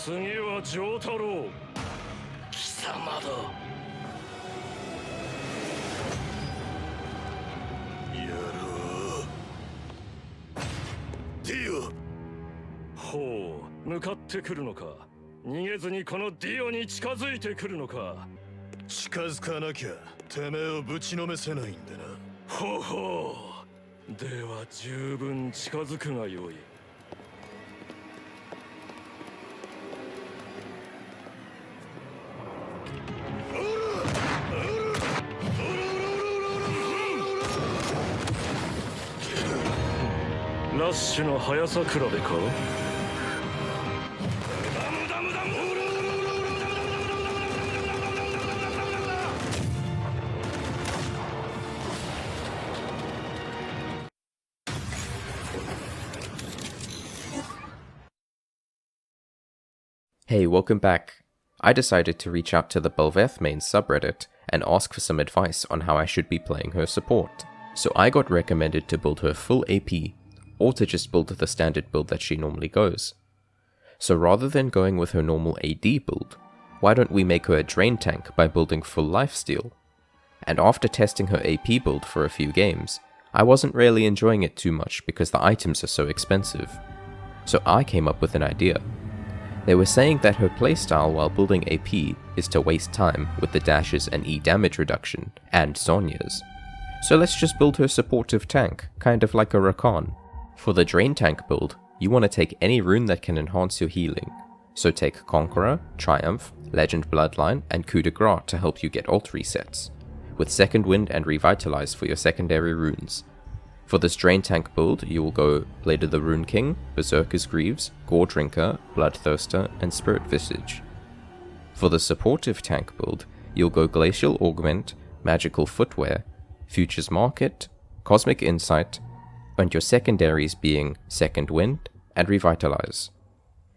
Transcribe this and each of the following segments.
次は丈太郎。貴様だ。やろう。ディオ。ほう、向かってくるのか。逃げずにこのディオに近づいてくるのか。近づかなきゃてめえをぶちのめせないんでな。ほうほう。では十分近づくがよい。ラッシュの速さ比べか。Hey, welcome back. I decided to reach out to the bel'veth main subreddit and ask for some advice on how I should be playing her support. So I got recommended to build her full AP, or to just build the standard build that she normally goes. So rather than going with her normal AD build, why don't we make her a drain tank by building full lifesteal? And after testing her AP build for a few games, I wasn't really enjoying it too much because the items are so expensive. So I came up with an idea. They were saying that her playstyle while building AP is to waste time with the dashes and E damage reduction, and Sonya's. So let's just build her supportive tank, kind of like a Rakan. For the drain tank build, you want to take any rune that can enhance your healing. So take Conqueror, Triumph, Legend Bloodline, and Coup de Grace to help you get ult resets, with Second Wind and Revitalize for your secondary runes. For this drain tank build, you will go Blade of the Rune King, Berserker's Greaves, Gore Drinker, Bloodthirster, and Spirit Visage. For the supportive tank build, you'll go Glacial Augment, Magical Footwear, Futures Market, Cosmic Insight, and your secondaries being Second Wind and Revitalize.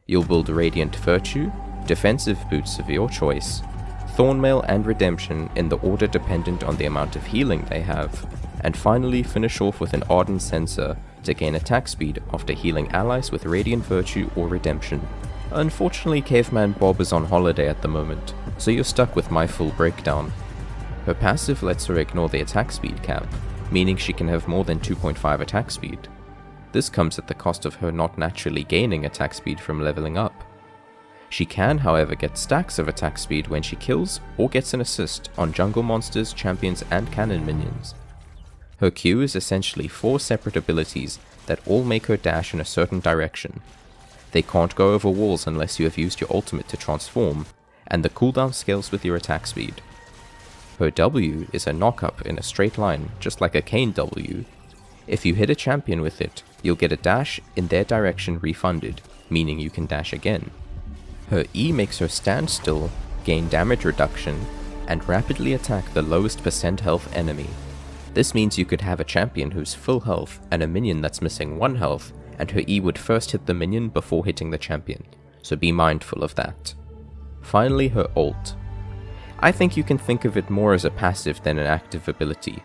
You'll build Radiant Virtue, Defensive Boots of your choice, Thornmail and Redemption in the order dependent on the amount of healing they have, and finally finish off with an Ardent Sensor to gain attack speed after healing allies with Radiant Virtue or Redemption. Unfortunately, Caveman Bob is on holiday at the moment, so you're stuck with my full breakdown. Her passive lets her ignore the attack speed cap, meaning she can have more than 2.5 attack speed. This comes at the cost of her not naturally gaining attack speed from leveling up. She can, however, get stacks of attack speed when she kills or gets an assist on jungle monsters, champions, and cannon minions. Her Q is essentially 4 separate abilities that all make her dash in a certain direction. They can't go over walls unless you have used your ultimate to transform, and the cooldown scales with your attack speed. Her W is a knock-up in a straight line, just like a Kayn W. If you hit a champion with it, you'll get a dash in their direction refunded, meaning you can dash again. Her E makes her stand still, gain damage reduction, and rapidly attack the lowest percent health enemy. This means you could have a champion who's full health and a minion that's missing 1 health, and her E would first hit the minion before hitting the champion, so be mindful of that. Finally, her ult. I think you can think of it more as a passive than an active ability.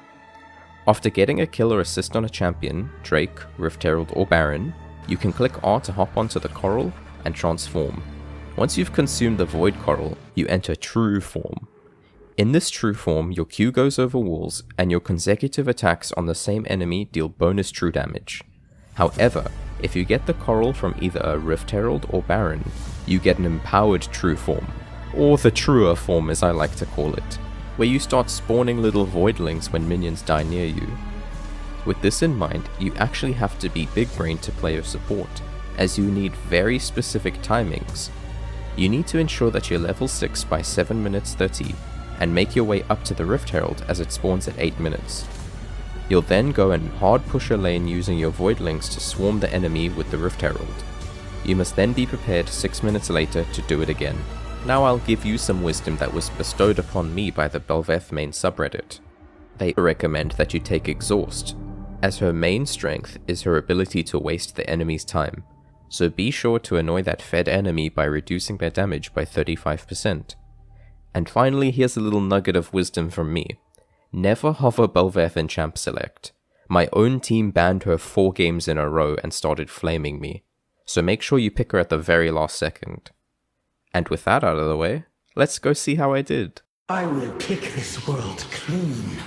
After getting a kill or assist on a champion, Drake, Rift Herald or Baron, you can click R to hop onto the coral and transform. Once you've consumed the Void Coral, you enter True Form. In this true form, your Q goes over walls, and your consecutive attacks on the same enemy deal bonus true damage. However, if you get the coral from either a Rift Herald or Baron, you get an empowered true form, or the truer form as I like to call it, where you start spawning little voidlings when minions die near you. With this in mind, you actually have to be big brain to play your support, as you need very specific timings. You need to ensure that you're level 6 by 7 minutes 30, and make your way up to the Rift Herald as it spawns at 8 minutes. You'll then go and hard push a lane using your Voidlings to swarm the enemy with the Rift Herald. You must then be prepared 6 minutes later to do it again. Now I'll give you some wisdom that was bestowed upon me by the bel'veth main subreddit. They recommend that you take Exhaust, as her main strength is her ability to waste the enemy's time, so be sure to annoy that fed enemy by reducing their damage by 35%. And finally, here's a little nugget of wisdom from me. Never hover bel'veth in champ select. My own team banned her 4 games in a row and started flaming me, so make sure you pick her at the very last second. And with that out of the way, let's go see how I did. I will pick this world clean.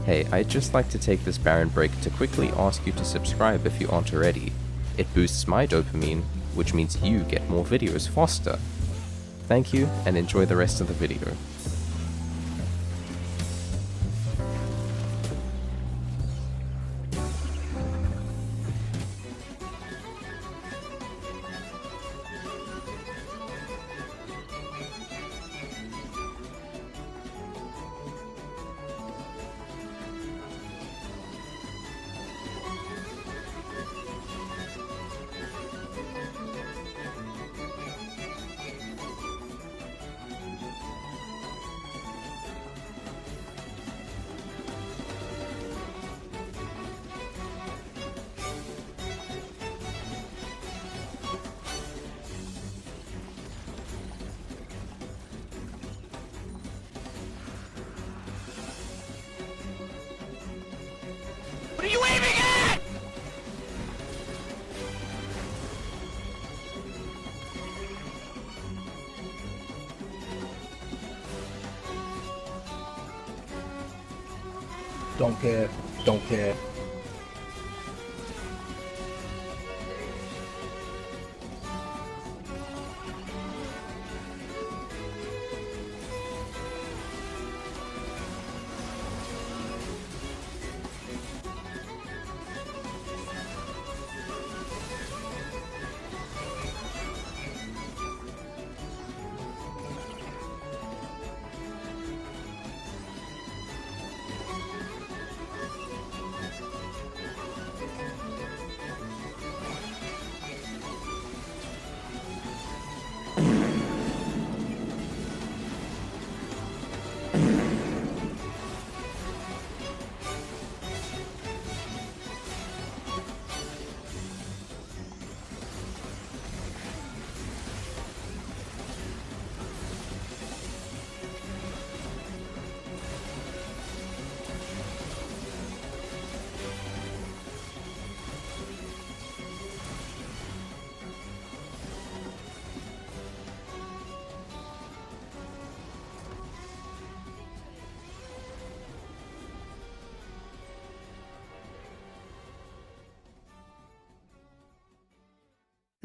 Hey, I'd just like to take this Baron break to quickly ask you to subscribe if you aren't already. It boosts my dopamine, which means you get more videos faster. Thank you, and enjoy the rest of the video. What are you aiming at? Don't care. Don't care.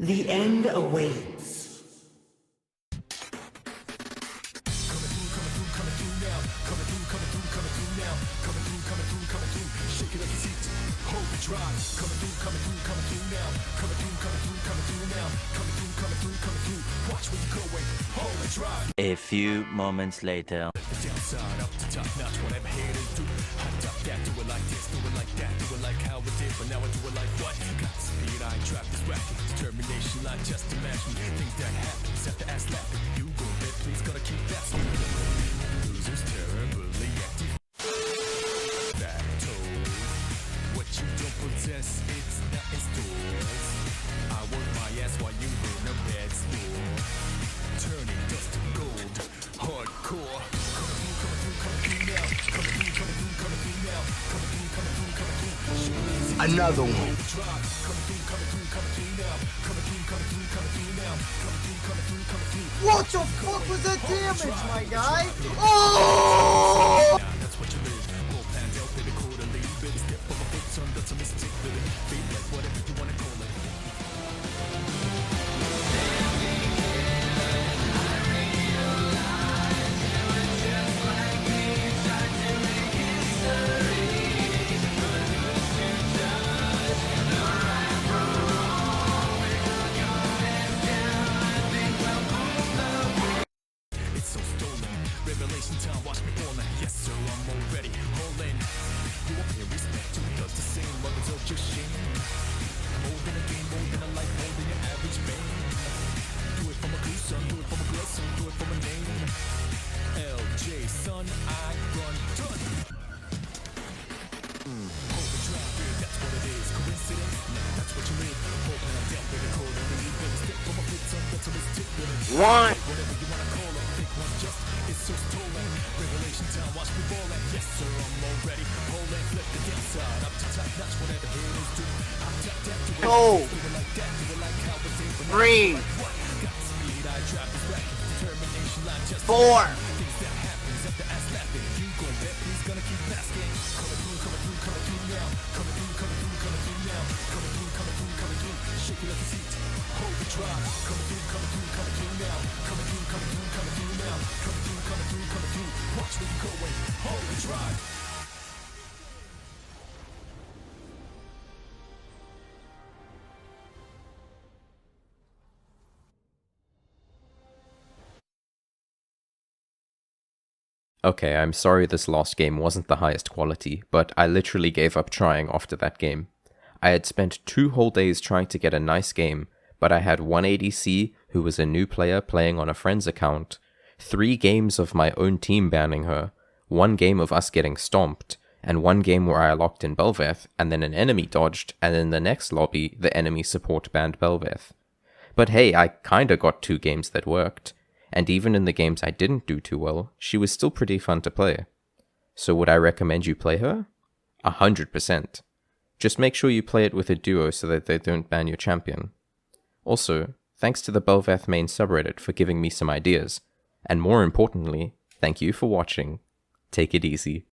The end awaits. A few moments later. Another one. What the fuck was that damage, my guy? Oh! One. Two. Three. Four. Okay, I'm sorry this last game wasn't the highest quality, but I literally gave up trying after that game. I had spent 2 whole days trying to get a nice game, but I had one ADC who was a new player playing on a friend's account, 3 games of my own team banning her, 1 game of us getting stomped, and 1 game where I locked in bel'veth, and then an enemy dodged, and in the next lobby, the enemy support banned bel'veth. But hey, I kinda got 2 games that worked, and even in the games I didn't do too well, she was still pretty fun to play. So would I recommend you play her? 100%. Just make sure you play it with a duo so that they don't ban your champion. Also, thanks to the bel'veth main subreddit for giving me some ideas, and more importantly, thank you for watching. Take it easy.